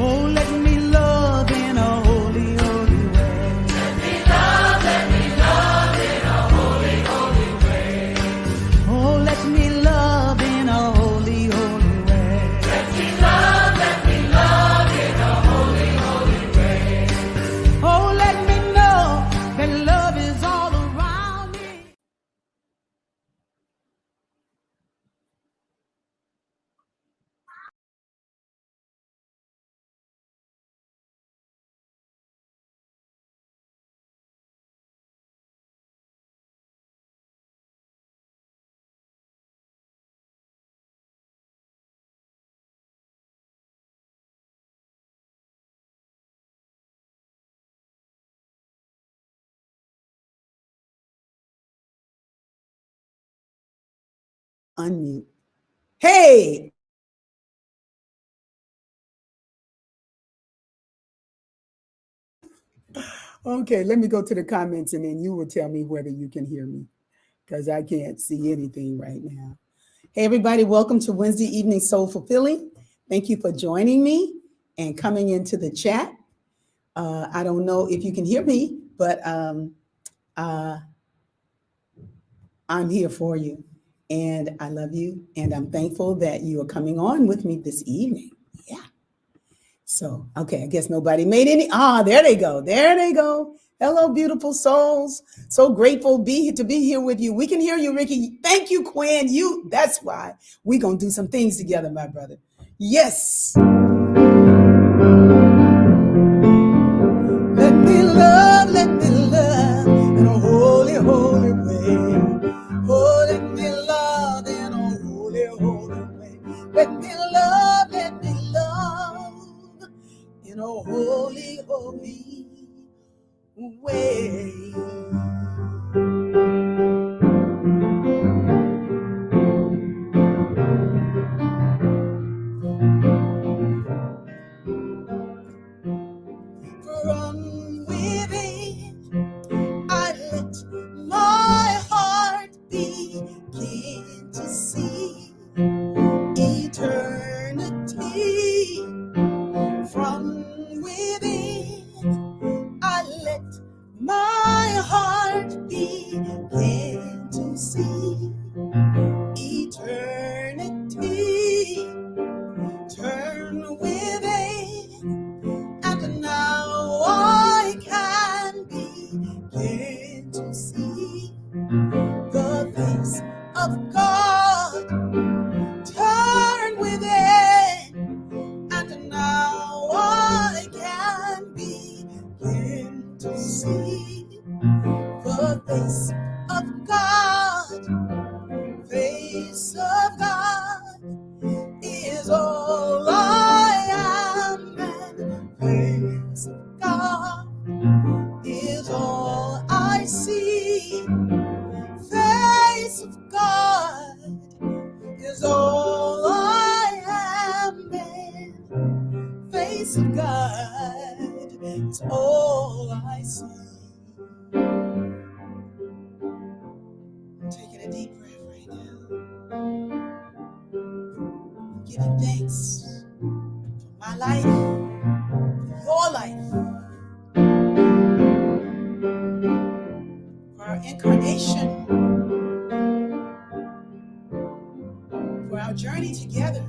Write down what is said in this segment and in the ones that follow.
Oh, let me love in a holy, holy way. Let me love in a holy, holy way. Oh, let me love in a holy, holy way. Let me love in a holy, holy way. Oh, let me know that love is all around me. Unmute. Hey. Okay, let me go to the comments and then you will tell me whether you can hear me because I can't see anything right now. Hey, everybody, welcome to Wednesday Evening Soul Fulfilling. Thank you for joining me and coming into the chat. I don't know if you can hear me, but I'm here for you. And I love you. And I'm thankful that you are coming on with me this evening. Yeah. So, okay, I guess nobody made any. There they go. There they go. Hello, beautiful souls. So grateful to be here with you. We can hear you, Ricky. Thank you, Quinn. That's why we're going to do some things together, my brother. Yes. Let me love in a holy, holy way. Oh, let me love in a holy, holy way. Let me love in a holy, holy way. From within, I let my heart begin to see eternity. From within, I let my heart begin to see eternity. Turn within, and now I can begin to see the face of God. Turn within, and now I can begin to see the face of God. Face of God is all I am, and face of God is all I see. Face of God is all I am, and face of God is all I see. I'm taking a deep breath right now. Giving thanks for my life, your life, for our incarnation, for our journey together.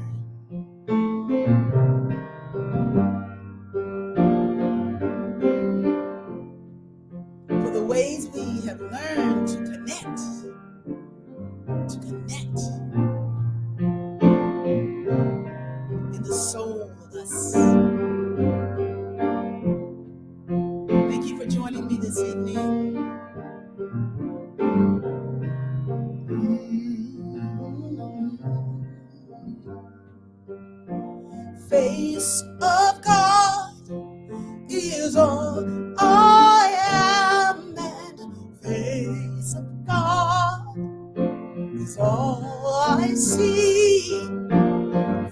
For the ways we have learned to connect in the soul of us. Thank you for joining me this evening. Face of God is all I am, and face of God is all I see.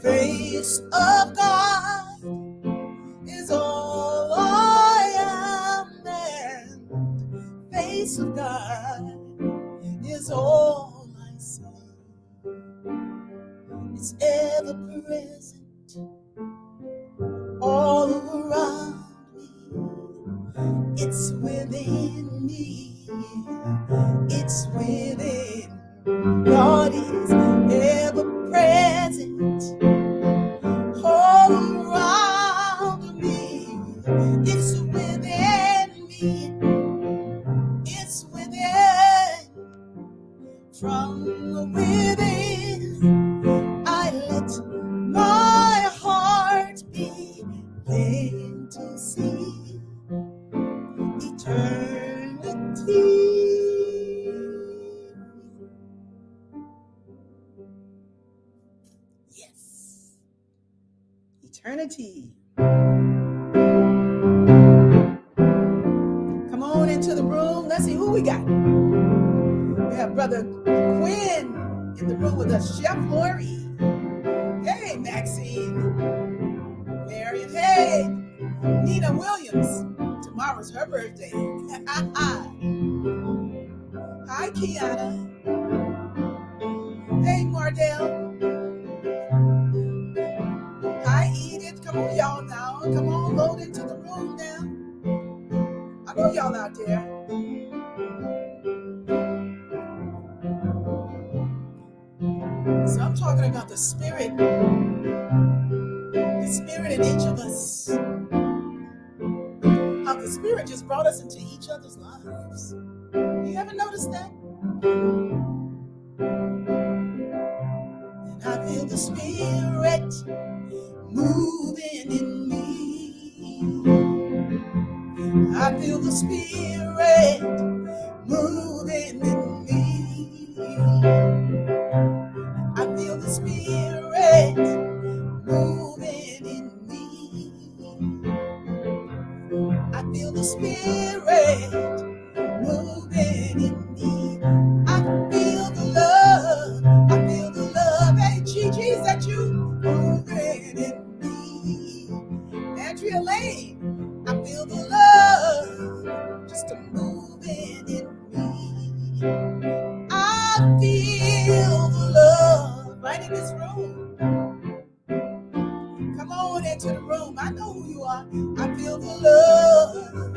Face of God is all I am, and face of God is all I see. It's ever present, all me. It's within. God is ever present all around me. It's within me. It's within. From within, I let my heart begin to see eternity. Yes, eternity. Come on into the room. Let's see who we got. We have Brother Quinn in the room with us. Chef Lori. Hey, Maxine. Marion. Hey, Nina Williams. Tomorrow's her birthday. Hi, Kiana. Hey, Mardell. Hi, Edith. Come on, y'all now. Come on, load into the room now. I know y'all out there. So I'm talking about the spirit in each of us. How the spirit just brought us into each other's lives. You ever noticed that? And I feel the spirit moving in me. I feel the spirit moving in me. I feel the spirit moving in me. I feel the spirit moving in me. I feel the love. I feel the love. Hey, Gigi, is that you? Moving in me. Andrea Lane, I feel the love just a moving in me. I feel the love right in this room. Come on into the room. I know who you are. I feel the love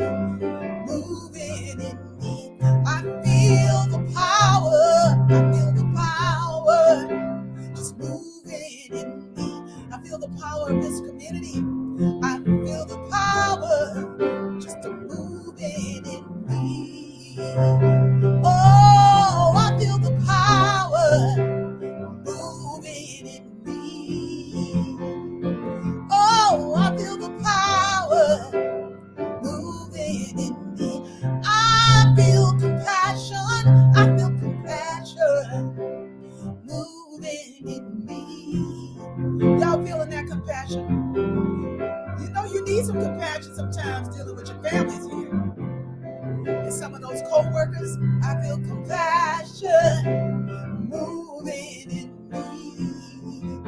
moving in me. I feel the power. I feel the power just moving in me. I feel the power of this community. I feel the power just a moving in me. Oh, I feel the power moving in me. Oh, I feel the power moving in me. I feel compassion. I feel compassion moving in me. Y'all feeling that compassion? You know you need some compassion sometimes dealing with your families here. And some of those co-workers, I feel compassion moving in me.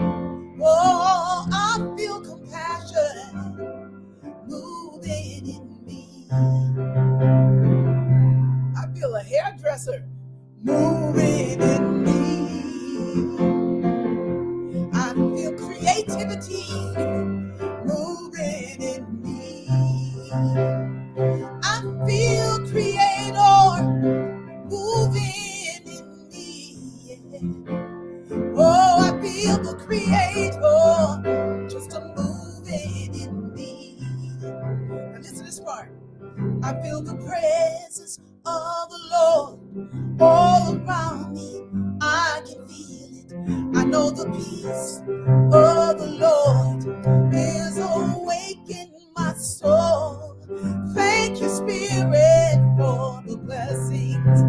Oh, I feel compassion moving in me. I feel a hairdresser moving in me. I feel creativity moving in me. I feel creator moving in me. Oh, I feel the creator just a moving in me. Now listen to this part. I feel the presence of the Lord all around me. I can feel it. I know the peace of the Lord is awakening my soul. Thank you, Spirit, for the blessings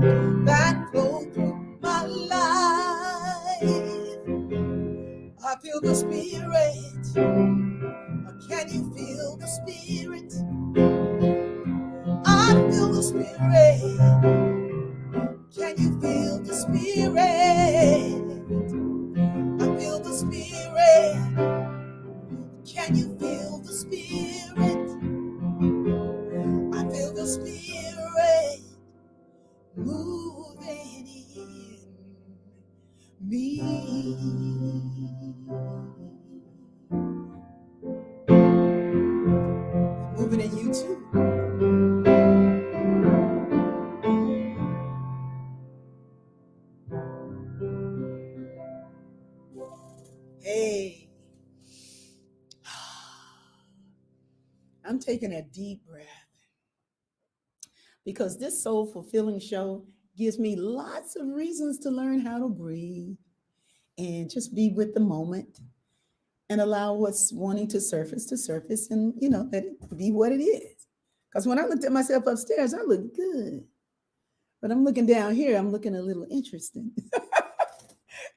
that flow through my life. I feel the Spirit. Can you feel the Spirit? I feel the Spirit. Can you feel the Spirit? I feel the Spirit. Can you feel the Spirit? I feel the Spirit moving in me. Moving in you too. Hey, I'm taking a deep breath because this soul fulfilling show gives me lots of reasons to learn how to breathe and just be with the moment and allow what's wanting to surface and, let it be what it is. Because when I looked at myself upstairs, I looked good. But I'm looking down here, I'm looking a little interesting.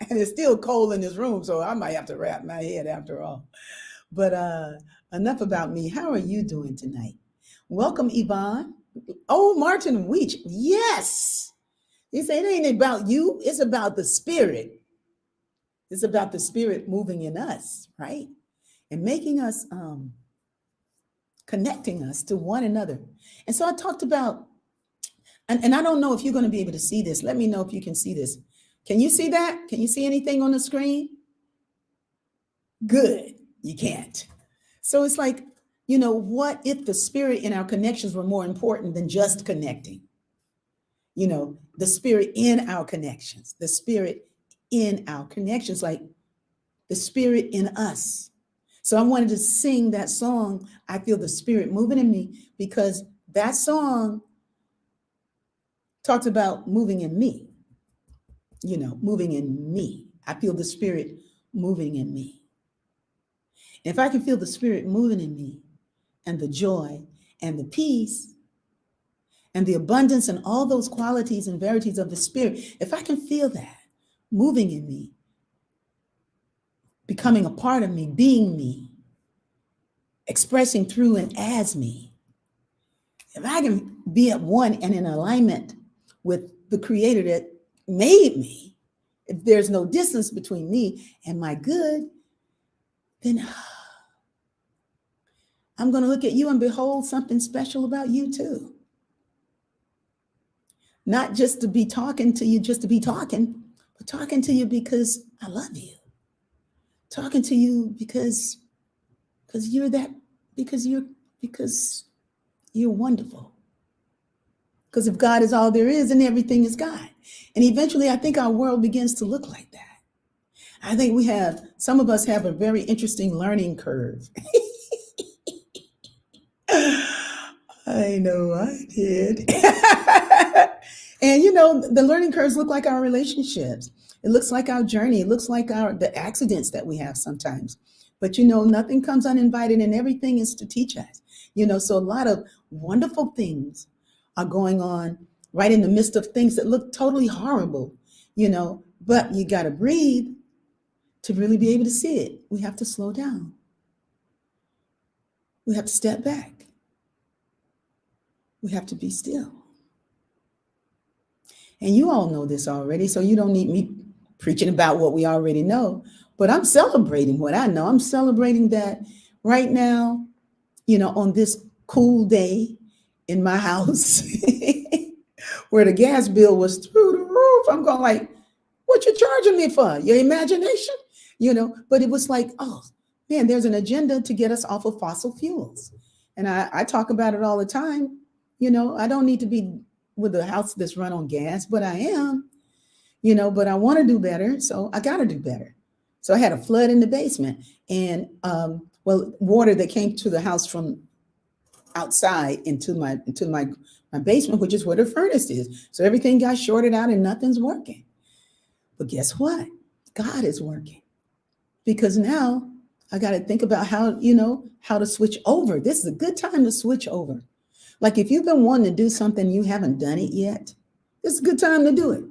And it's still cold in this room, so I might have to wrap my head after all. But enough about me. How are you doing tonight? Welcome, Yvonne. Oh, Martin Weech. Yes. He said it ain't about you, it's about the spirit. It's about the spirit moving in us, right? And making us, connecting us to one another. And so I talked about, and I don't know if you're going to be able to see this. Let me know if you can see this. Can you see that? Can you see anything on the screen? Good. You can't. So it's like, what if the spirit in our connections were more important than just connecting? The spirit in our connections, the spirit in our connections, like the spirit in us. So I wanted to sing that song, I Feel the Spirit Moving in Me, because that song talks about moving in me, moving in me. I feel the spirit moving in me. If I can feel the spirit moving in me and the joy and the peace and the abundance and all those qualities and verities of the spirit, if I can feel that moving in me, becoming a part of me, being me, expressing through and as me, if I can be at one and in alignment with the creator that made me, if there's no distance between me and my good, then I'm going to look at you and behold something special about you too. Not just to be talking to you, just to be talking, but talking to you because I love you. Talking to you because you're that, because you're wonderful. Because if God is all there is, then everything is God. And eventually I think our world begins to look like that. I think some of us have a very interesting learning curve. I know I did. And the learning curves look like our relationships. It looks like our journey. It looks like the accidents that we have sometimes. But nothing comes uninvited and everything is to teach us. So a lot of wonderful things are going on right in the midst of things that look totally horrible, but you got to breathe to really be able to see it. We have to slow down. We have to step back. We have to be still. And you all know this already, so you don't need me preaching about what we already know. But I'm celebrating what I know. I'm celebrating that right now, on this cool day in my house where the gas bill was through the roof. I'm going like, what you charging me for? Your imagination? But it was like, oh, man, there's an agenda to get us off of fossil fuels. And I talk about it all the time. I don't need to be with a house that's run on gas, but I am, but I want to do better. So I got to do better. So I had a flood in the basement and, water that came to the house from outside into my basement, which is where the furnace is. So everything got shorted out and nothing's working. But guess what? God is working, because now I got to think about how to switch over. This is a good time to switch over. Like if you've been wanting to do something, you haven't done it yet, it's a good time to do it.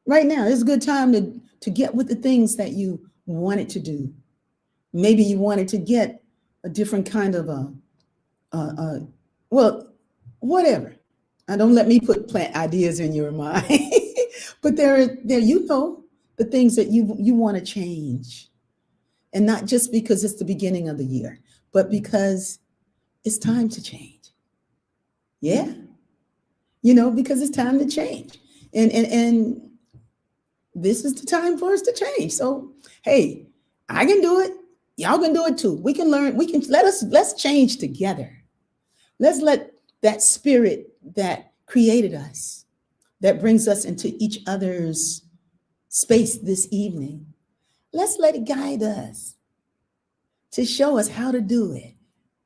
Right now, it's a good time to get with the things that you wanted to do. Maybe you wanted to get a different kind of whatever. Don't let me plant ideas in your mind. But there, the things that you want to change. And not just because it's the beginning of the year, but because it's time to change. Yeah. Because it's time to change. And this is the time for us to change. So, hey, I can do it. Y'all can do it too. We can learn. Let's change together. Let's let that spirit that created us, that brings us into each other's space this evening, Let's let it guide us, to show us how to do it,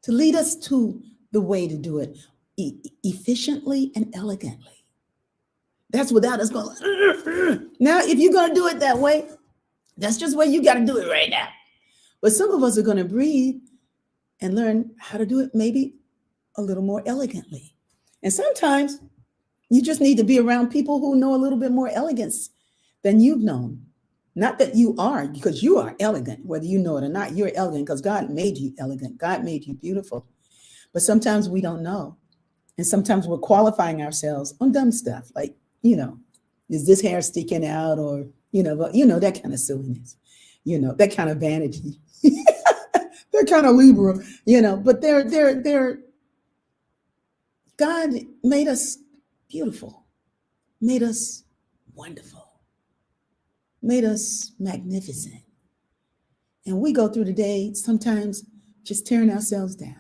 to lead us to the way to do it efficiently and elegantly. That's without us going, now, if you're going to do it that way, that's just where you got to do it right now. But some of us are going to breathe and learn how to do it maybe a little more elegantly. And sometimes you just need to be around people who know a little bit more elegance than you've known. Not that you are, because you are elegant, whether you know it or not. You're elegant because God made you elegant. God made you beautiful. But sometimes we don't know. And sometimes we're qualifying ourselves on dumb stuff like, is this hair sticking out, or, that kind of silliness, that kind of vanity. They're kind of liberal, but they're God made us beautiful, made us wonderful, made us magnificent. And we go through the day sometimes just tearing ourselves down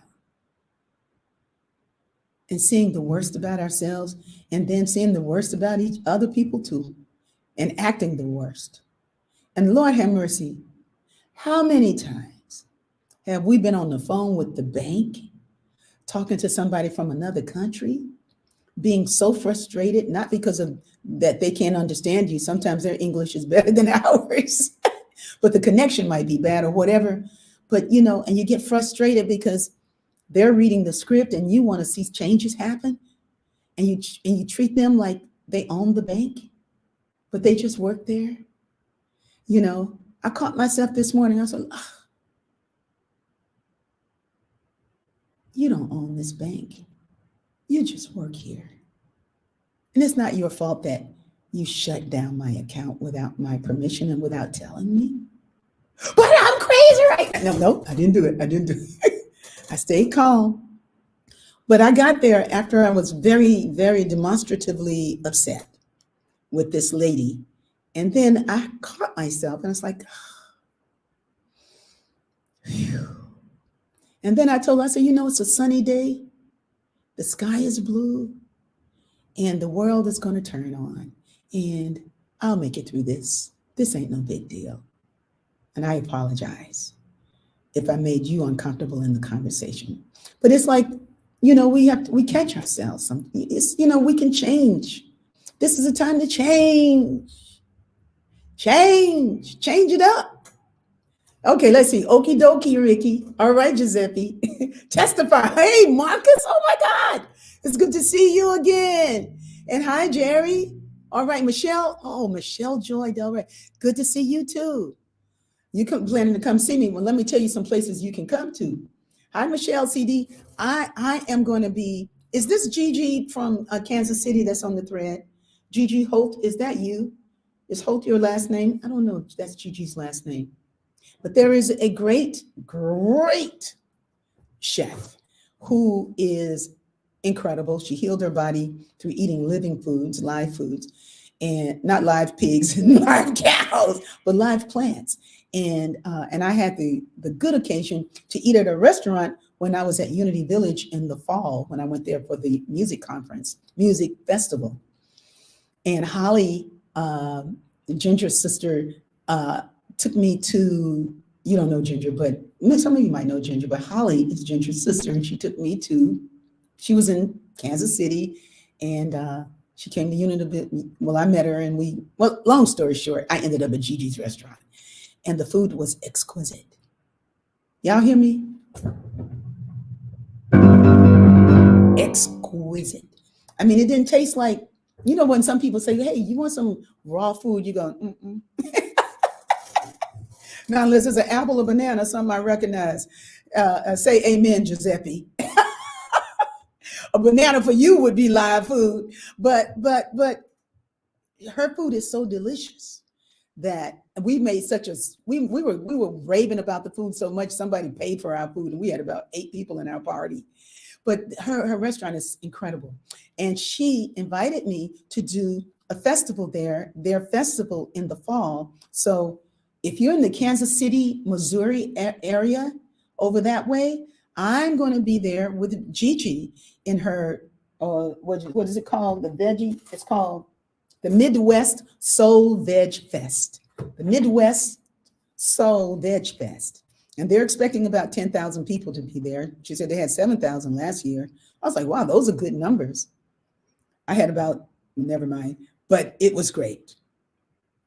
and seeing the worst about ourselves, and then seeing the worst about each other people too, and acting the worst. And Lord have mercy, how many times have we been on the phone with the bank, talking to somebody from another country, being so frustrated, not because of that they can't understand you. Sometimes their English is better than ours, but the connection might be bad or whatever. But, and you get frustrated because they're reading the script and you want to see changes happen. And you treat them like they own the bank, but they just work there. I caught myself this morning. I was like, you don't own this bank. You just work here. And it's not your fault that you shut down my account without my permission and without telling me. But I'm crazy right now. No, I didn't do it. I stayed calm. But I got there after I was very, very demonstratively upset with this lady. And then I caught myself and I was like, phew. And then I told her, I said, it's a sunny day. The sky is blue and the world is going to turn on, and I'll make it through this. This ain't no big deal. And I apologize if I made you uncomfortable in the conversation. But it's like, we catch ourselves. It's, we can change. This is a time to change it up. Okay, let's see. Okie dokie, Ricky. All right, Giuseppe. Testify. Hey, Marcus. Oh my God. It's good to see you again. And hi, Jerry. All right, Michelle. Oh, Michelle Joy Del Rey. Good to see you too. You planning to come see me? Well, let me tell you some places you can come to. Hi, Michelle CD. I am going to be, is this Gigi from Kansas City that's on the thread? Gigi Holt, is that you? Is Holt your last name? I don't know. That's Gigi's last name. But there is a great, great chef who is incredible. She healed her body through eating living foods, live foods, and not live pigs and live cows, but live plants. And I had the good occasion to eat at a restaurant when I was at Unity Village in the fall, when I went there for the music conference, music festival. And Holly, Ginger's sister, took me to, you don't know Ginger, but some of you might know Ginger, but Holly is Ginger's sister, and she took me to, she was in Kansas City, and she came to Unity. Well, I met her, and long story short, I ended up at Gigi's restaurant, and the food was exquisite. Y'all hear me? Exquisite. I mean, it didn't taste like, when some people say, hey, you want some raw food? You go, mm-mm. Now, unless it's an apple or banana, something I recognize. Say amen, Giuseppe. A banana for you would be live food, but her food is so delicious that we made we were raving about the food so much somebody paid for our food, and we had about 8 people in our party. But her restaurant is incredible, and she invited me to do a festival there, their festival in the fall. So if you're in the Kansas City, Missouri area over that way, I'm going to be there with Gigi in her, what is it called? The veggie, it's called the Midwest Soul Veg Fest. The Midwest Soul Veg Fest. And they're expecting about 10,000 people to be there. She said they had 7,000 last year. I was like, wow, those are good numbers. I had about, never mind, but it was great.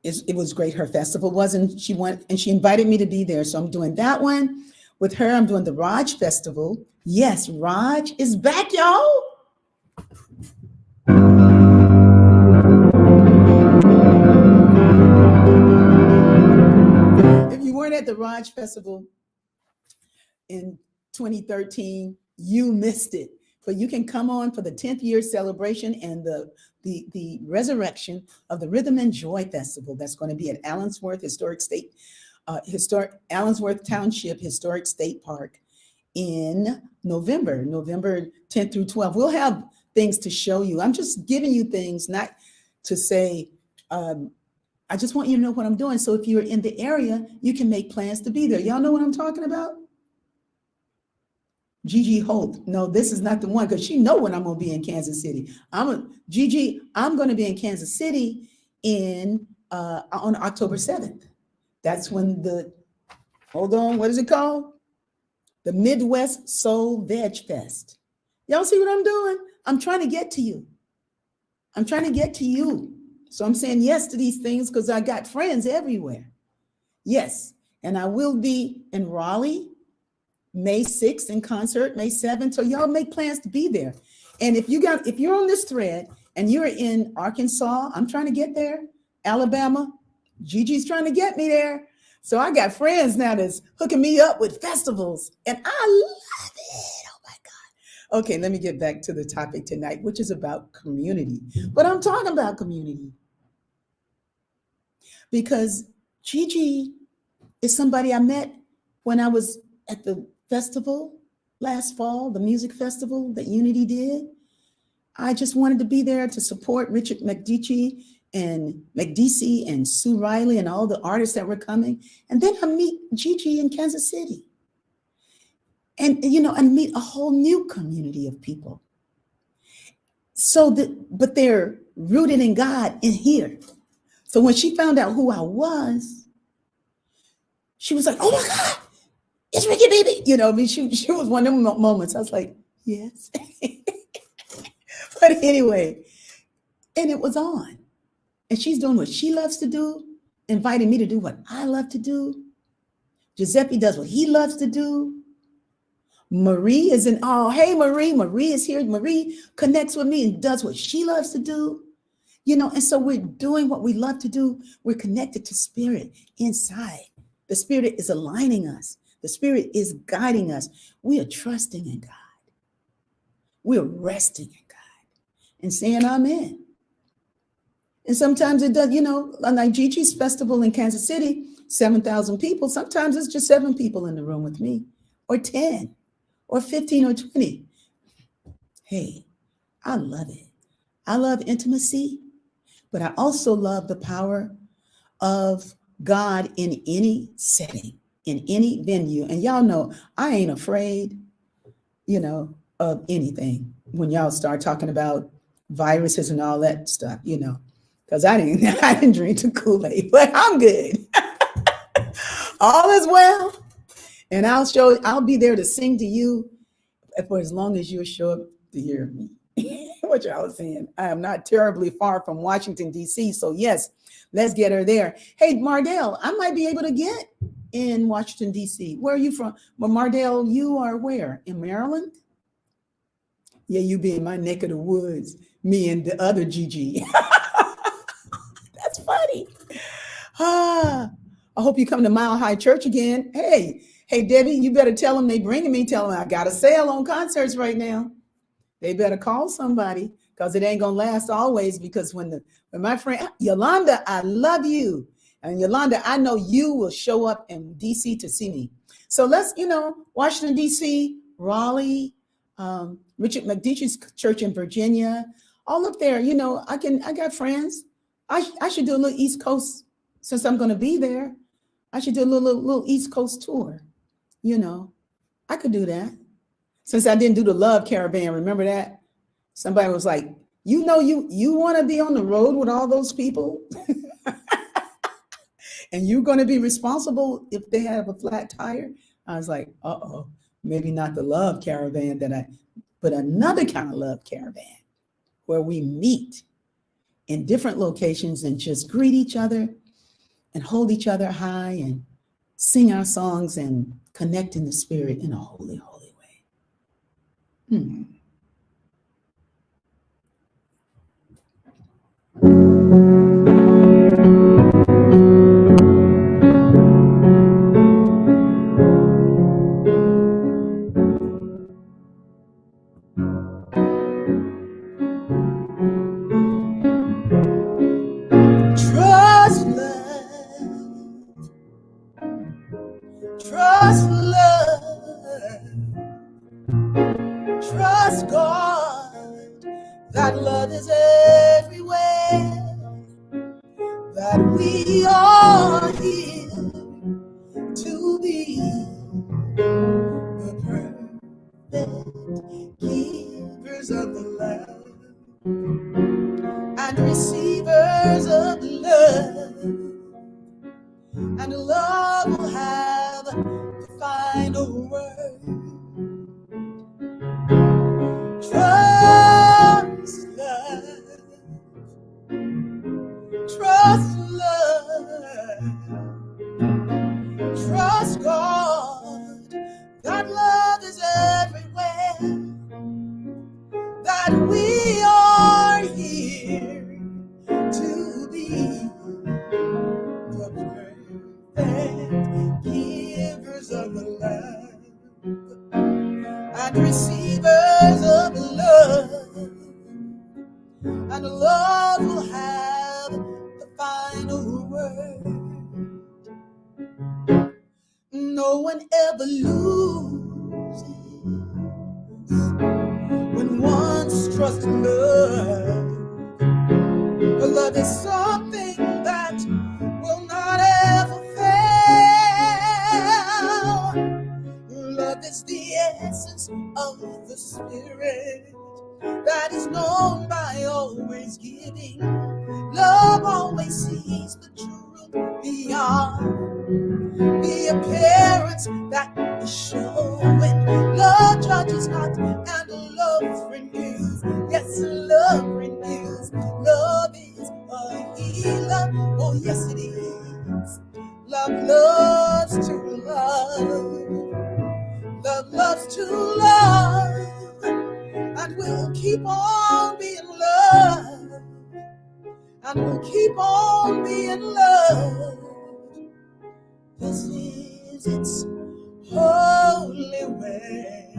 It was great. Her festival was, and she went and she invited me to be there. So I'm doing that one with her. I'm doing the Raj Festival. Yes, Raj is back, y'all. If you weren't at the Raj Festival in 2013, you missed it. But you can come on for the 10th year celebration and the resurrection of the Rhythm and Joy Festival that's going to be at Allensworth Allensworth Township Historic State Park in November 10th through 12th. We'll have things to show you. I'm just giving you things, not to say, I just want you to know what I'm doing. So if you're in the area, you can make plans to be there. Y'all know what I'm talking about? Gigi Holt. No, this is not the one, because she know when I'm going to be in Kansas City. Gigi, I'm going to be in Kansas City on October 7th. That's when hold on, what is it called? The Midwest Soul Veg Fest. Y'all see what I'm doing? I'm trying to get to you. I'm trying to get to you. So I'm saying yes to these things because I got friends everywhere. Yes. And I will be in Raleigh, May 6th in concert, May 7th. So y'all make plans to be there. And if you're on this thread and you're in Arkansas, I'm trying to get there. Alabama, Gigi's trying to get me there. So I got friends now that's hooking me up with festivals, and I love it. Oh my God. Okay, let me get back to the topic tonight, which is about community. But I'm talking about community because Gigi is somebody I met when I was at the festival last fall, the music festival that Unity did. I just wanted to be there to support Richard McDeacey and Sue Riley and all the artists that were coming. And then I meet Gigi in Kansas City. And, and meet a whole new community of people. But they're rooted in God in here. So when she found out who I was, she was like, oh my God, it's Ricky Baby. She was one of them moments. I was like, yes. But anyway, and it was on. And she's doing what she loves to do, inviting me to do what I love to do. Giuseppe does what he loves to do. Marie is hey, Marie. Marie is here. Marie connects with me and does what she loves to do. And so we're doing what we love to do. We're connected to spirit inside. The spirit is aligning us. The spirit is guiding us. We are trusting in God. We're resting in God and saying amen. And sometimes it does, like Gigi's festival in Kansas City, 7,000 people. Sometimes it's just 7 people in the room with me, or 10, or 15, or 20. Hey, I love it. I love intimacy, but I also love the power of God in any setting, in any venue. And y'all know I ain't afraid, of anything when y'all start talking about viruses and all that stuff, because I didn't drink the Kool-Aid, but I'm good. All is well. And I'll be there to sing to you for as long as you show up to hear me. What y'all was saying. I am not terribly far from Washington, D.C. So yes, let's get her there. Hey, Mardell, I might be able to get in Washington, D.C. Where are you from? Well, Mardell, you are where? In Maryland? Yeah, you be in my neck of the woods. Me and the other Gigi. That's funny. I hope you come to Mile High Church again. Hey, Debbie, you better tell them they bringing me. Tell them I got a sale on concerts right now. They better call somebody because it ain't gonna last always. Because when my friend Yolanda, I love you, and Yolanda, I know you will show up in DC to see me. So let's, Washington DC, Raleigh, Richard McDeacey's church in Virginia, all up there. I got friends. I should do a little East Coast since I'm gonna be there. I should do a little East Coast tour. I could do that. Since I didn't do the Love Caravan, remember that? Somebody was like, you want to be on the road with all those people? And you're going to be responsible if they have a flat tire. I was like, uh-oh, maybe not the love caravan but another kind of love caravan where we meet in different locations and just greet each other and hold each other high and sing our songs and connect in the spirit in a holy, holy way. Trust love, trust love, trust God, that love is everywhere, that we are here to be the perfect givers of the love and receivers of love, and love will have the final word. Trust love, trust love, trust God, that love is everywhere, that we are here to be the perfect givers of the love and receivers of love, and love will have the final word. No one ever loses when one's trust in love. But love is something that will not ever fail. Love is the essence of the Spirit that is known by always giving. Love always sees the truth beyond the appearance that is showing. Love judges not, and love renews. Yes, love renews. Love is a healer. Oh, yes, it is. Love loves to love. Love loves to love, and we'll keep on being loved, and we'll keep on being loved. This is its holy way.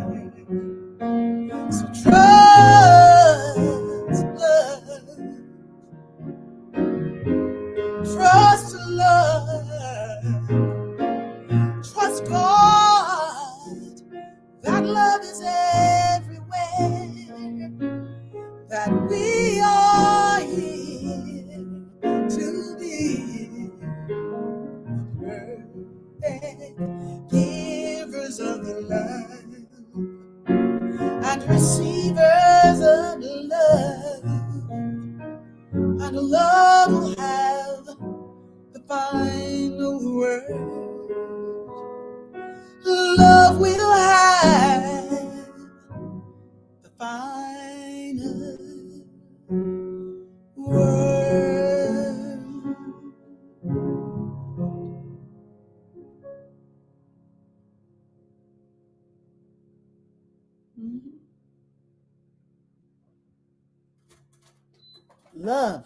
So trust love, trust love, trust God, that love is everywhere, that we are here to be perfect givers of the love and receivers of love, and love will have the final word. Love will have the final word. Love.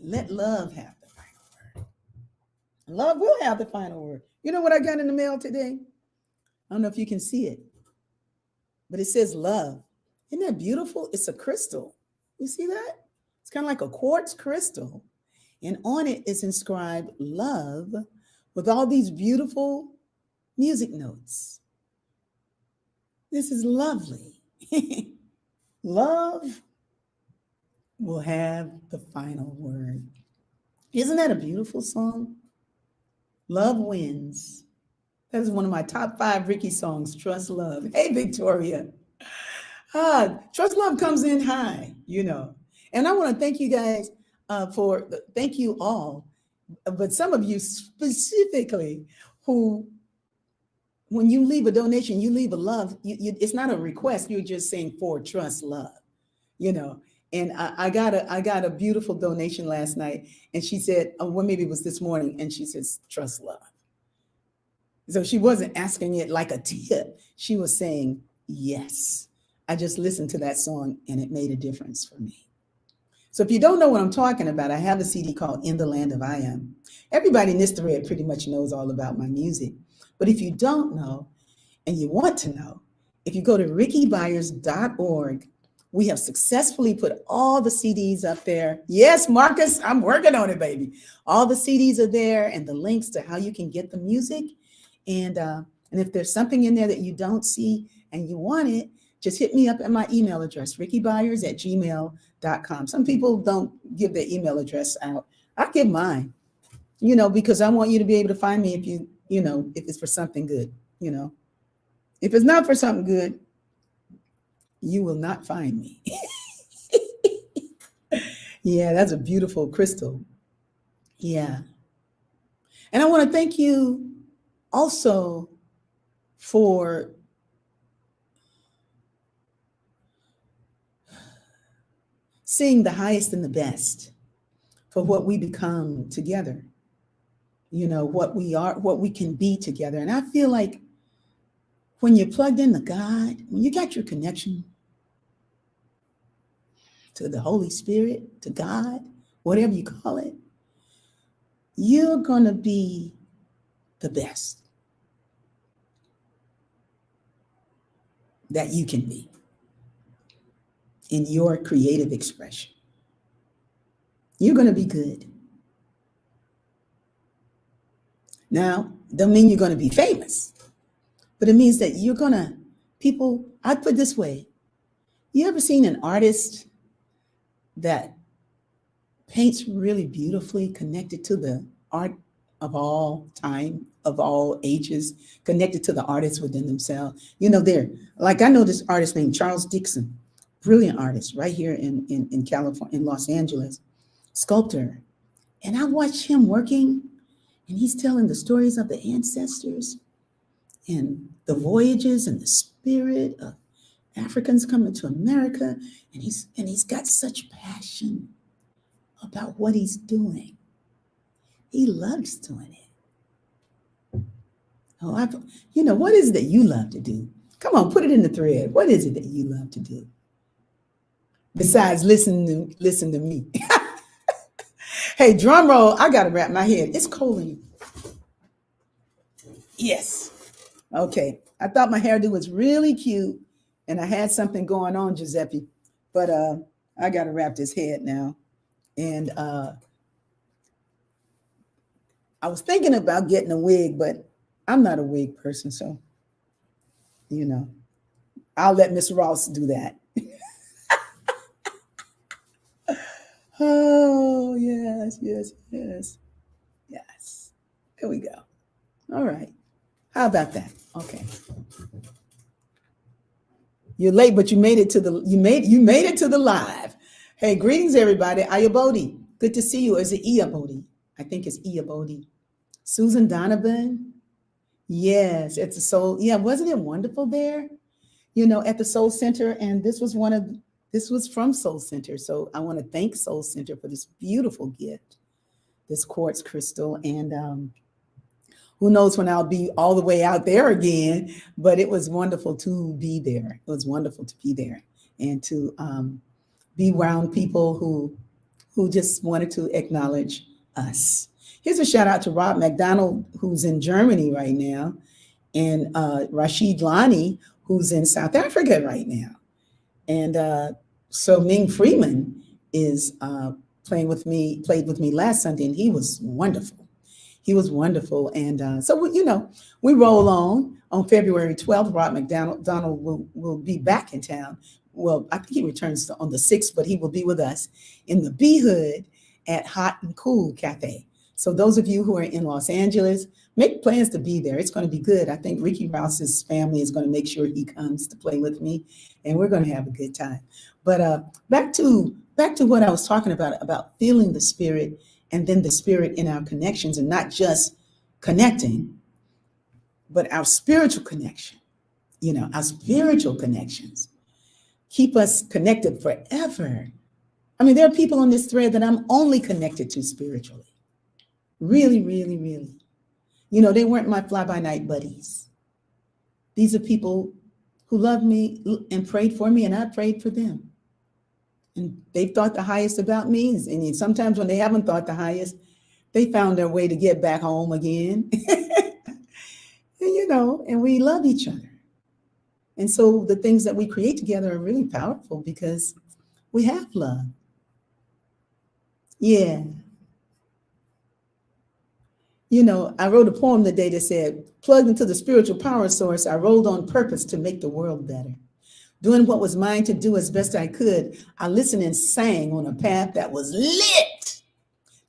Let love have the final word. Love will have the final word. You know what I got in the mail today? I don't know if you can see it, but it says love. Isn't that beautiful? It's a crystal. You see that? It's kind of like a quartz crystal. And on it is inscribed love with all these beautiful music notes. This is lovely. Love will have the final word. Isn't that a beautiful song? Love wins. That is one of my top 5 Ricky songs, Trust Love. Hey, Victoria. Trust Love comes in high, you know. And I want to thank you guys thank you all But some of you specifically who, when you leave a donation, you leave a love, it's not a request. You're just saying for trust, love, you know. And I got a beautiful donation last night, and she said, oh, well, maybe it was this morning, and she says, trust, love. So she wasn't asking it like a tip. She was saying, yes. I just listened to that song, and it made a difference for me. So if you don't know what I'm talking about, I have a CD called In the Land of I Am. Everybody in this thread pretty much knows all about my music. But if you don't know and you want to know, if you go to rickybyers.org, we have successfully put all the CDs up there. Yes, Marcus, I'm working on it, baby. All the CDs are there and the links to how you can get the music. And if there's something in there that you don't see and you want it, just hit me up at my email address, rickybyers@gmail.com. Some people don't give their email address out. I give mine, because I want you to be able to find me if if it's for something good, If it's not for something good, you will not find me. Yeah, that's a beautiful crystal. Yeah. And I want to thank you also for seeing the highest and the best for what we become together, what we are, what we can be together. And I feel like when you're plugged into God, when you got your connection to the Holy Spirit, to God, whatever you call it, you're going to be the best that you can be in your creative expression. You're going to be good. Now, don't mean you're going to be famous, but it means that you're going to, I'd put it this way. You ever seen an artist that paints really beautifully, connected to the art of all time, of all ages, connected to the artists within themselves? I know this artist named Charles Dixon, brilliant artist right here in California, in Los Angeles, sculptor. And I watch him working, and he's telling the stories of the ancestors and the voyages and the spirit of Africans coming to America. And he's got such passion about what he's doing. He loves doing it. Oh, what is it that you love to do? Come on, put it in the thread. What is it that you love to do? Besides listen to me. Hey, drum roll, I gotta wrap my head. It's cold in here. Yes. Okay. I thought my hairdo was really cute and I had something going on, Giuseppe, but I gotta wrap this head now. And I was thinking about getting a wig, but I'm not a wig person, so I'll let Miss Ross do that. Oh, yes. There we go. All right. How about that? Okay. You're late, but you made it to the live. Hey, greetings, everybody. Ayabodi. Good to see you. Is it Iabodi? I think it's Iabodi. Susan Donovan. Yes, it's a soul. Yeah, wasn't it wonderful there? At the Soul Center. And this was from Soul Center. So I want to thank Soul Center for this beautiful gift, this quartz crystal. And who knows when I'll be all the way out there again, but it was wonderful to be there. It was wonderful to be there and to be around people who just wanted to acknowledge us. Here's a shout out to Rob McDonald, who's in Germany right now, and Rashid Lani, who's in South Africa right now. And so Ming Freeman is played with me last Sunday, and he was wonderful. And so, we roll on February 12th. Rob McDonald will be back in town. Well, I think he returns on the 6th, but he will be with us in the B Hood at Hot and Cool Cafe. So those of you who are in Los Angeles, make plans to be there. It's going to be good. I think Ricky Rouse's family is going to make sure he comes to play with me, and we're going to have a good time. But back to what I was talking about feeling the spirit And then the spirit in our connections, and not just connecting, but our spiritual connection. Our spiritual connections keep us connected forever. I mean, there are people on this thread that I'm only connected to spiritually. Really, really, really. They weren't my fly-by-night buddies. These are people who loved me and prayed for me, and I prayed for them. And they thought the highest about me. And sometimes when they haven't thought the highest, they found their way to get back home again. And we love each other. And so the things that we create together are really powerful because we have love. Yeah. I wrote a poem today that said, plugged into the spiritual power source, I rolled on purpose to make the world better. Doing what was mine to do as best I could, I listened and sang on a path that was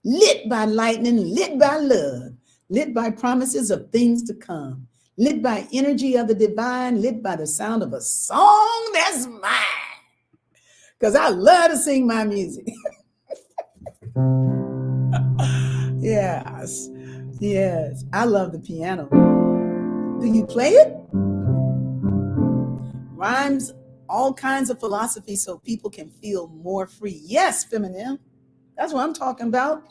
lit by lightning, lit by love, lit by promises of things to come, lit by energy of the divine, lit by the sound of a song that's mine. Because I love to sing my music. Yes, I love the piano. Do you play it? Rhymes, all kinds of philosophy so people can feel more free. Yes, feminine. That's what I'm talking about.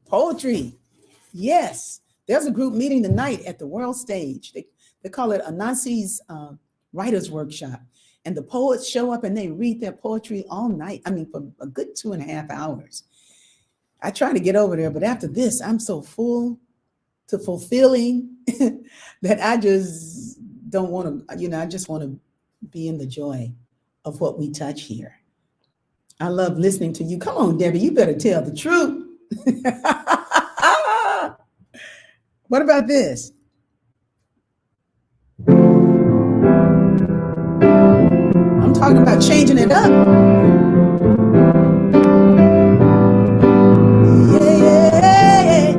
Poetry. Yes. There's a group meeting tonight at the World Stage. They call it Anansi's Writers Workshop. And the poets show up and they read their poetry all night. I mean, for a good 2.5 hours. I try to get over there, but after this, I'm so full to fulfilling that I just don't want to, I just want to be in the joy of what we touch here. I love listening to you. Come on, Debbie, you better tell the truth. What about this? I'm talking about changing it up. Yeah.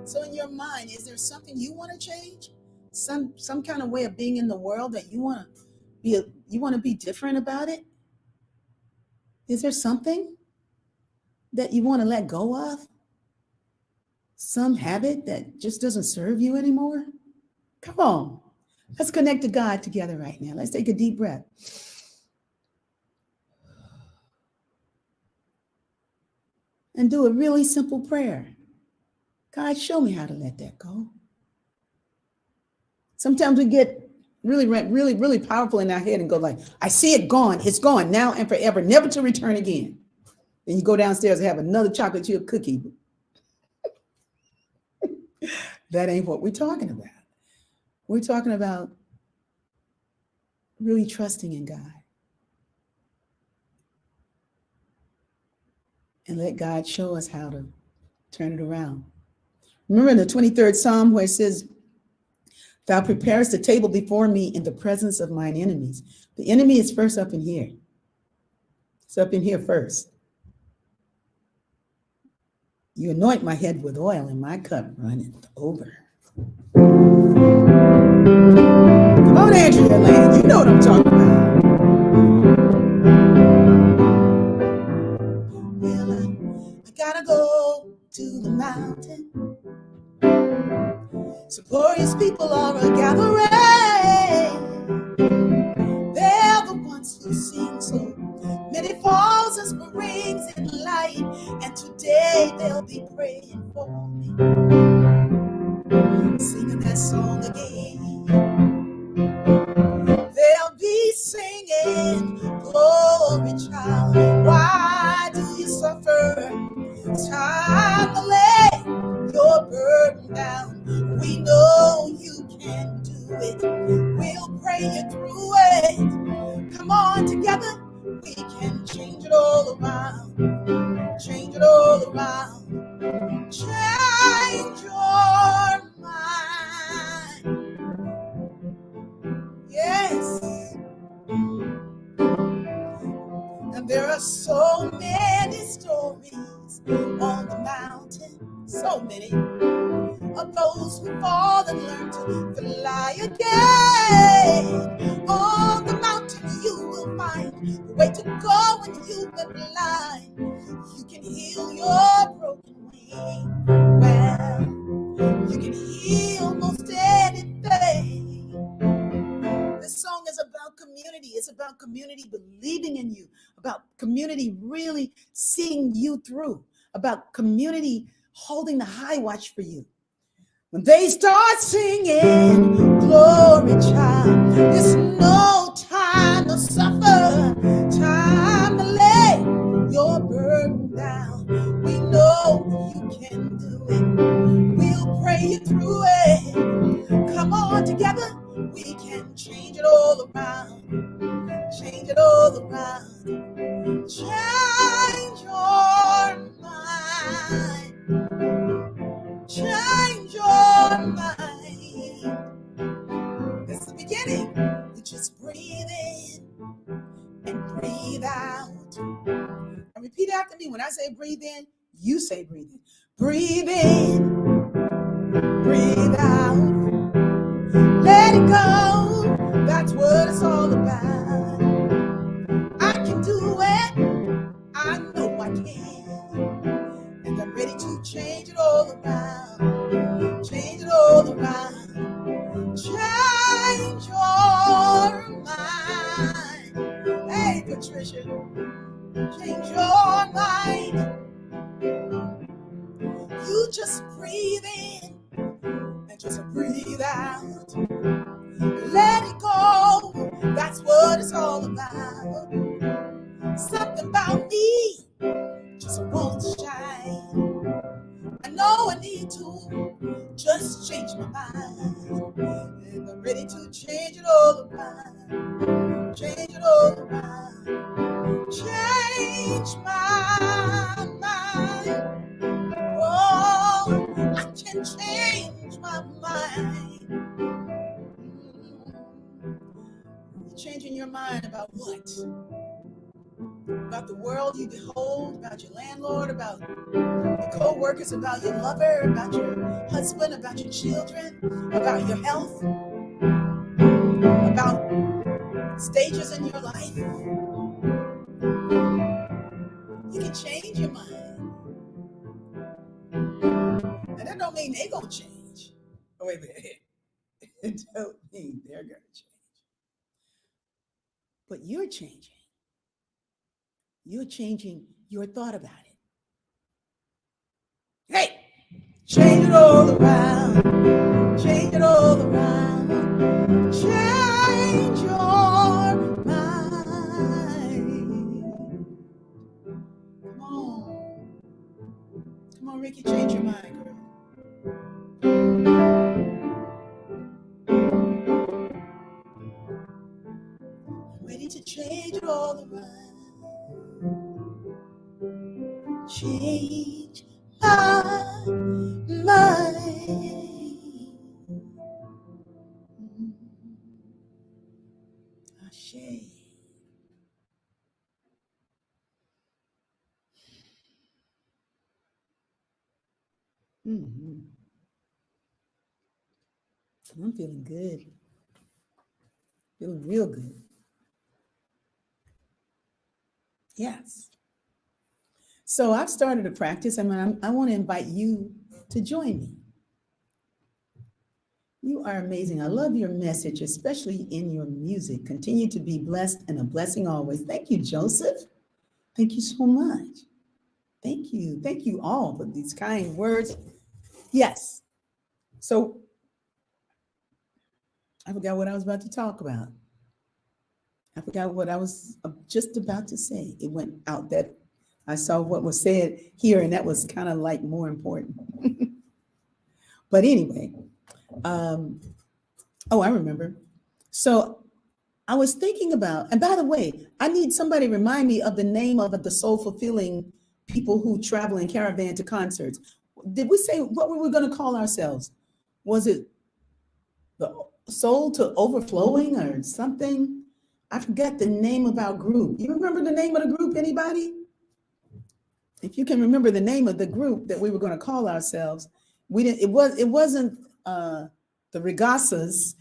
So in your mind, is there something you want to change? Some kind of way of being in the world that you want to be different about it? Is there something that you want to let go of? Some habit that just doesn't serve you anymore? Come on. Let's connect to God together right now. Let's take a deep breath. And do a really simple prayer. God, show me how to let that go. Sometimes we get really, really, really powerful in our head and go like, I see it gone. It's gone now and forever, never to return again. Then you go downstairs and have another chocolate chip cookie. That ain't what we're talking about. We're talking about really trusting in God. And let God show us how to turn it around. Remember in the 23rd Psalm where it says, Thou preparest the table before me in the presence of mine enemies. The enemy is first up in here. It's up in here first. You anoint my head with oil and my cup runneth over. Come on, Andrea Land. You know what I'm talking about. Well, I gotta go to the mountain. So glorious people are a gathering. They're the ones who sing so many falls and springs in light. And today they'll be praying for me, singing that song again. They'll be singing, glory child, why do you suffer? It's time to lay your burden down. We know you can do it. We'll pray you through it. Come on together, we can change it all around. Change it all around. Change your mind. Yes. And there are so many stories on the mountain, so many of those who fall and learn to fly again. On the mountain you Oh, when you've been blind, you can heal your broken wing. Well, you can heal most anything. This song is about community. It's about community believing in you, about community really seeing you through, about community holding the high watch for you. When they start singing, glory child, it's no time to suffer, time to lay your burden down. We know you can do it. We'll pray you through it. Come on together, we can change it all around. Change it all around. Change your mind. Change your mind. This is the beginning. You just breathe in and breathe out. And repeat after me. When I say breathe in, you say breathe in. Breathe in, breathe out. Let it go. That's what it's all about. I can do it. I know I can. And I'm ready to change it all around. Change it all around. Change your mind. Hey, Patricia, change your mind. You just breathe in and just breathe out. Let it go. That's what it's all about. Something about me just won't shine. I know I need to just change my mind. And I'm ready to change it all around. Change it all around. Change my mind. Oh, I can change my mind. You're changing your mind about what? About the world you behold, about your landlord, about your co-workers, about your lover, about your husband, about your children, about your health, about stages in your life. You can change your mind. And that don't mean they gonna change. Oh, wait a minute. It don't mean they're gonna change. But you're changing. You're changing your thought about it. Hey, change it all around. Change it all around. Change your mind. Come on. Come on, Ricky, change your mind, girl. I'm ready to change it all around. Change my mind. Ashe. Mm-hmm. I'm feeling good. Feeling real good. Yes. So I've started a practice, and I want to invite you to join me. You are amazing. I love your message, especially in your music. Continue to be blessed and a blessing always. Thank you, Joseph. Thank you so much. Thank you. Thank you all for these kind words. Yes. So I forgot what I was about to talk about. I forgot what I was just about to say. It went out that I saw what was said here, and that was kind of like more important. But anyway, I remember. So I was thinking about, and by the way, I need somebody to remind me of the name of the soul fulfilling people who travel in caravan to concerts. Did we say what we were going to call ourselves? Was it the soul to overflowing or something? I forgot the name of our group. You remember the name of the group, anybody? If you can remember the name of the group that we were going to call ourselves, we didn't. It wasn't the Regassas.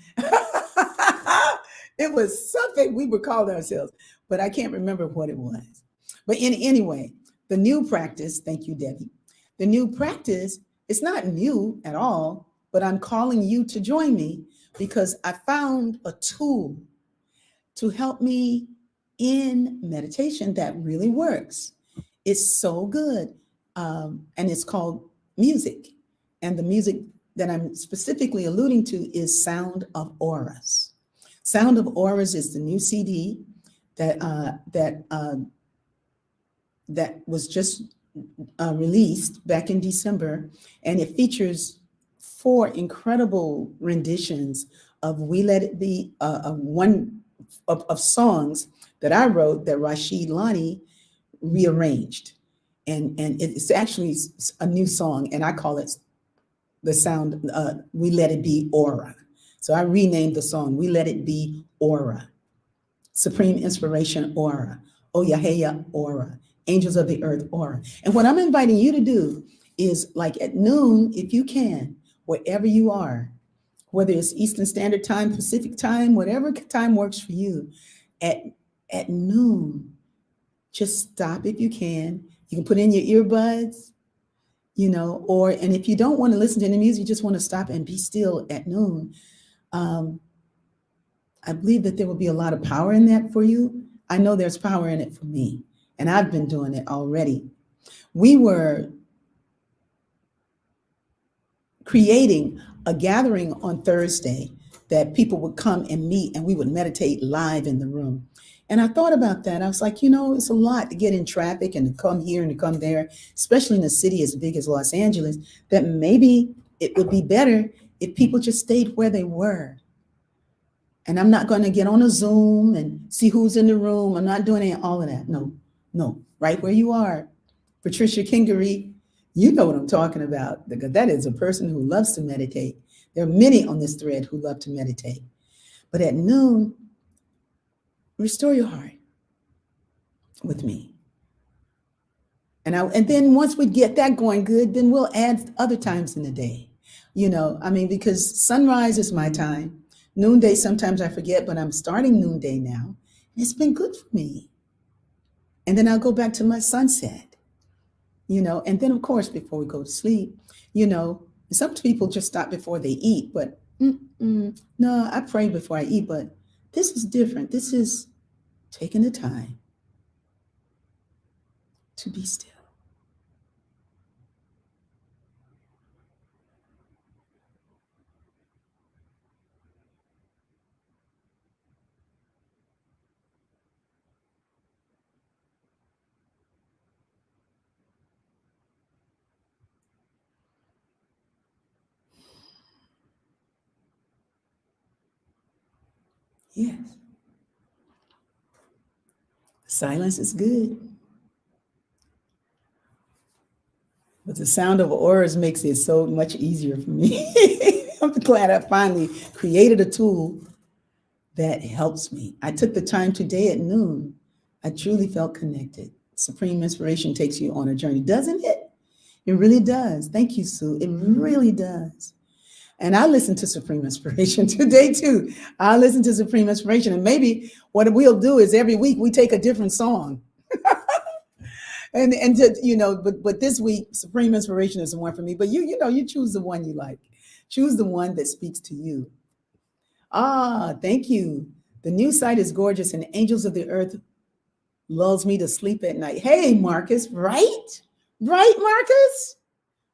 It was something we would call ourselves. but I can't remember what it was. But anyway, the new practice, thank you, Debbie. The new practice, it's not new at all, but I'm calling you to join me because I found a tool to help me in meditation that really works. It's so good. And it's called music. And the music that I'm specifically alluding to is Sound of Auras. Sound of Auras is the new CD that was just released back in December, and it features 4 incredible renditions of "We Let It Be," one of songs that I wrote that Rashid Lani rearranged, and it's actually a new song, and I call it the sound. "We Let It Be Aura." So I renamed the song "We Let It Be Aura." Supreme Inspiration Aura, Oyaheya Aura, Angels of the Earth Aura. And what I'm inviting you to do is, like at noon, if you can, wherever you are, whether it's Eastern Standard Time, Pacific Time, whatever time works for you, at noon, just stop if you can. You can put in your earbuds, and if you don't want to listen to any music, you just want to stop and be still at noon. I believe that there will be a lot of power in that for you. I know there's power in it for me, and I've been doing it already. We were creating a gathering on Thursday that people would come and meet, and we would meditate live in the room. And I thought about that. I was like, it's a lot to get in traffic and to come here and to come there, especially in a city as big as Los Angeles, that maybe it would be better if people just stayed where they were. And I'm not going to get on a Zoom and see who's in the room. I'm not doing all of that. No, right where you are. Patricia Kingery, you know what I'm talking about, because that is a person who loves to meditate. There are many on this thread who love to meditate. But at noon, restore your heart with me. And then once we get that going good, then we'll add other times in the day. Because sunrise is my time. Noonday, sometimes I forget, but I'm starting noonday now. It's been good for me. And then I'll go back to my sunset, and then, of course, before we go to sleep, some people just stop before they eat, but no, I pray before I eat, but this is different. This is taking the time to be still. Yes. Silence is good. But the sound of auras makes it so much easier for me. I'm glad I finally created a tool that helps me. I took the time today at noon. I truly felt connected. Supreme Inspiration takes you on a journey, doesn't it? It really does. Thank you, Sue. It really does. And I listened to Supreme Inspiration today too. I listened to Supreme Inspiration, and maybe what we'll do is every week we take a different song. But this week Supreme Inspiration is the one for me. But you choose the one you like. Choose the one that speaks to you. Thank you. The new site is gorgeous, and Angels of the Earth lulls me to sleep at night. Hey, Marcus, right, Marcus?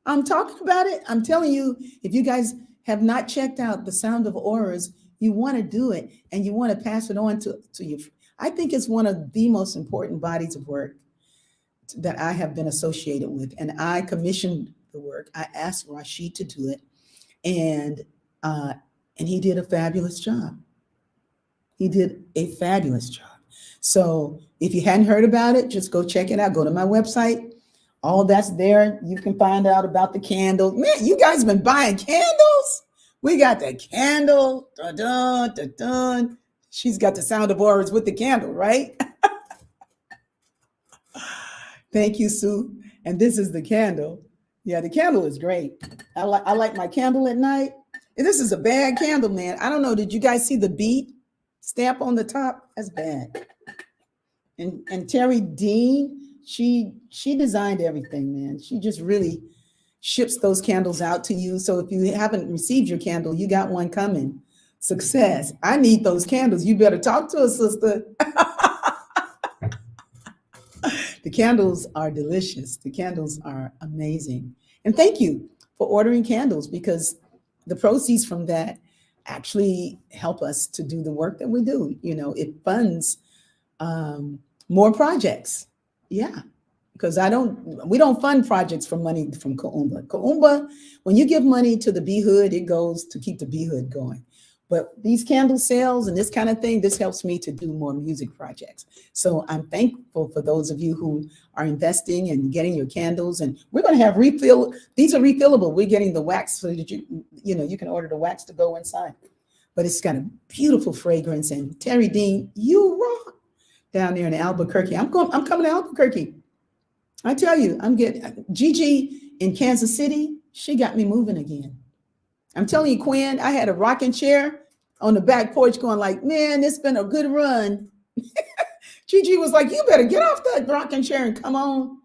I'm talking about it. I'm telling you, if you guys have not checked out the Sound of Auras, you want to do it, and you want to pass it on to you. I think it's one of the most important bodies of work that I have been associated with, and I commissioned the work. I asked Rashid to do it, and he did a fabulous job. He did a fabulous job. So if you hadn't heard about it, just go check it out. Go to my website. All that's there. You can find out about the candles. Man, you guys been buying candles? We got the candle. Dun, dun, dun, dun. She's got the Sound of Auras with the candle, right? Thank you, Sue. And this is the candle. Yeah, the candle is great. I like my candle at night. And this is a bad candle, man. I don't know. Did you guys see the beat stamp on the top? That's bad. And Terry Dean, she designed everything, man. She just really ships those candles out to you. So if you haven't received your candle, you got one coming. Success. I need those candles. You better talk to us, sister. The candles are delicious. The candles are amazing. And thank you for ordering candles because the proceeds from that actually help us to do the work that we do. You know, it funds um, more projects. Yeah, because we don't fund projects from money from Kaumba. Kaumba, when you give money to the B Hood, it goes to keep the B Hood going. But these candle sales and this kind of thing, this helps me to do more music projects. So I'm thankful for those of you who are investing and getting your candles. And we're going to have refill. These are refillable. We're getting the wax so that you can order the wax to go inside. But it's got a beautiful fragrance. And Terry Dean, you rock down there in Albuquerque. I'm coming to Albuquerque. I tell you, I'm getting Gigi in Kansas City. She got me moving again. I'm telling you, Quinn, I had a rocking chair on the back porch going like, man, it's been a good run. Gigi was like, you better get off that rocking chair and come on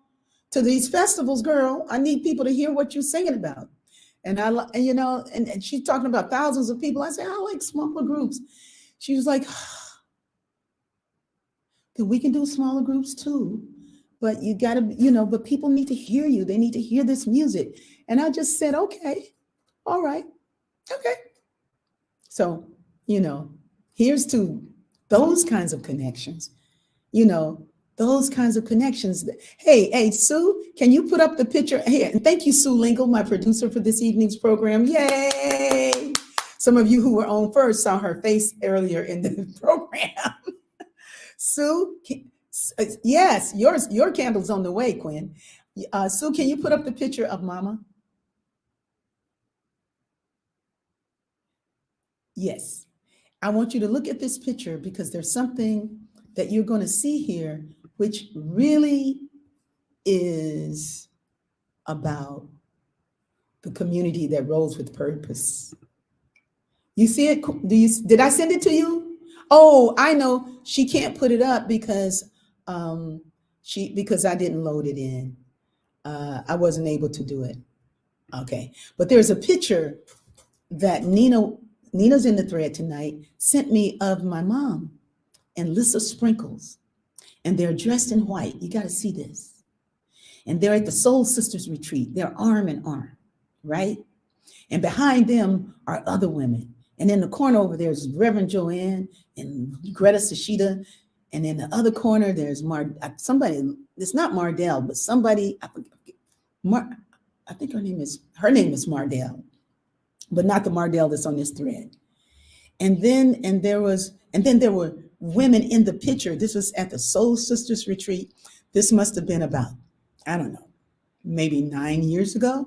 to these festivals, girl. I need people to hear what you're singing about. And and she's talking about thousands of people. I said, I like smaller groups. She was like, then we can do smaller groups too. But you got to, but people need to hear you. They need to hear this music. And I just said, okay, all right. Okay. So, here's to those kinds of connections, those kinds of connections. Hey, Sue, can you put up the picture here? And thank you, Sue Lingle, my producer for this evening's program. Yay. Some of you who were on first saw her face earlier in the program. Sue, yes, your candle's on the way, Quinn. Sue, can you put up the picture of Mama? Yes. I want you to look at this picture because there's something that you're going to see here, which really is about the community that rolls with purpose. You see it? Did I send it to you? Oh, I know she can't put it up because because I didn't load it in. I wasn't able to do it. Okay, but there's a picture that Nina's in the thread tonight, sent me of my mom and Lissa Sprinkles. And they're dressed in white. You got to see this. And they're at the Soul Sisters retreat. They're arm in arm, right? And behind them are other women. And in the corner over there's Reverend Joanne and Greta Sashida. And in the other corner, there's somebody, it's not Mardell, but somebody, I think her name is Mardell, but not the Mardell that's on this thread. And then there were women in the picture. This was at the Soul Sisters retreat. This must have been about, I don't know, maybe 9 years ago.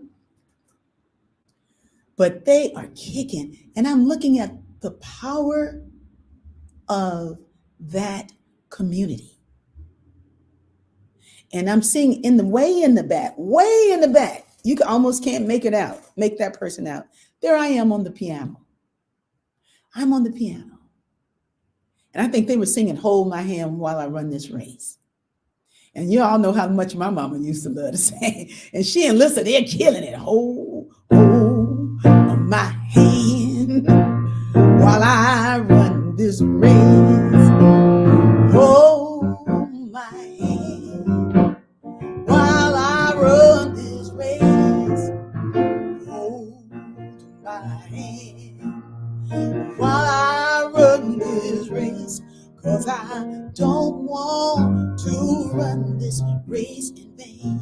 But they are kicking. And I'm looking at the power of that community. And I'm seeing way in the back, you almost can't make that person out. There I am on the piano. I'm on the piano. And I think they were singing Hold My Hand While I Run This Race. And you all know how much my mama used to love to sing. And she and Lissa, they're killing it. Hold my hand while I run this race. Hold my hand while I run this race. Hold my hand while I run this race. 'Cause I don't want to run this race in vain.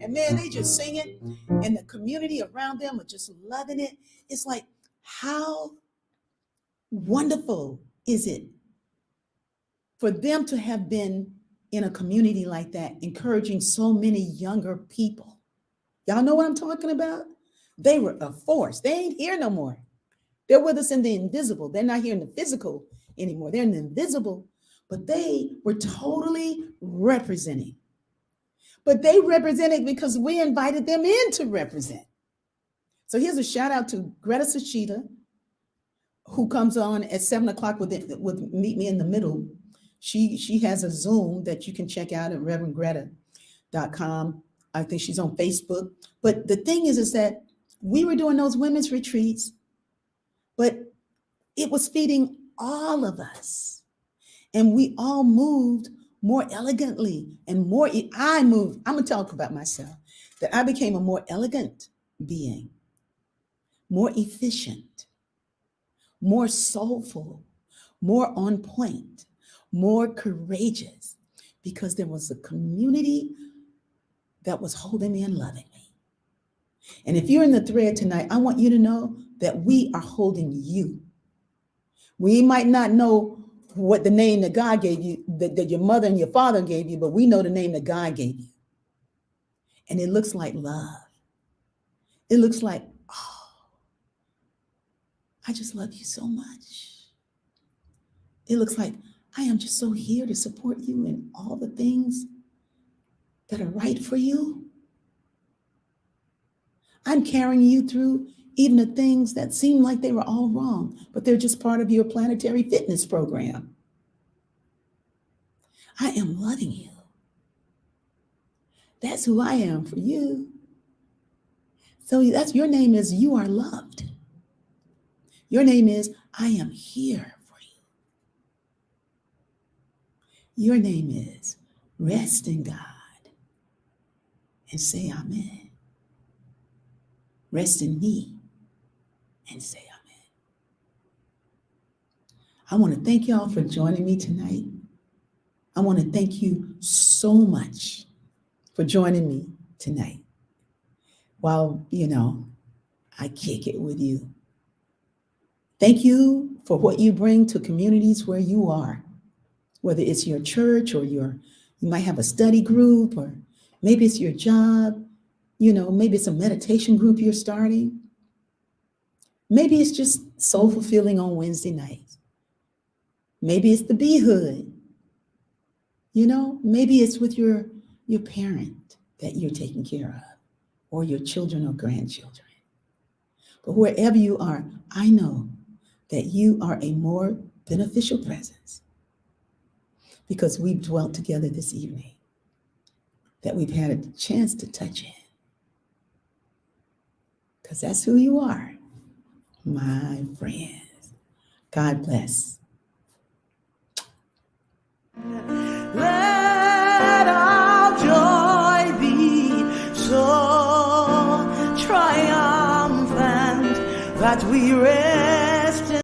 And man, they just sing it, and the community around them are just loving it. It's like, how wonderful is it for them to have been in a community like that, encouraging so many younger people. Y'all know what I'm talking about? They were a force. They ain't here no more. They're with us in the invisible. They're not here in the physical anymore. They're in the invisible, but they were totally representing. But they represented because we invited them in to represent. So here's a shout out to Greta Sashida, who comes on at 7 o'clock with Meet Me in the Middle. She has a Zoom that you can check out at reverendgreta.com. I think she's on Facebook. But the thing is that we were doing those women's retreats, but it was feeding all of us. And we all moved more elegantly and more. I'm going to talk about myself, that I became a more elegant being, more efficient, more soulful, more on point, more courageous, because there was a community that was holding me and loving me. And if you're in the thread tonight, I want you to know that we are holding you. We might not know what the name that God gave you, that your mother and your father gave you, but we know the name that God gave you. And it looks like love. It looks like, oh, I just love you so much. It looks like I am just so here to support you in all the things that are right for you. I'm carrying you through even the things that seem like they were all wrong, but they're just part of your planetary fitness program. I am loving you. That's who I am for you. So that's your name is you are loved. Your name is I am here for you. Your name is rest in God and say amen. Rest in me and say amen. I want to thank y'all for joining me tonight. I want to thank you so much for joining me tonight while, I kick it with you. Thank you for what you bring to communities where you are, whether it's your church or you might have a study group, or maybe it's your job, maybe it's a meditation group you're starting. Maybe it's just soul fulfilling on Wednesday nights. Maybe it's the Bee Hood. Maybe it's with your parent that you're taking care of, or your children or grandchildren. But wherever you are, I know that you are a more beneficial presence because we've dwelt together this evening, that we've had a chance to touch in. Because that's who you are, my friends. God bless. Let our joy be so triumphant that we rest in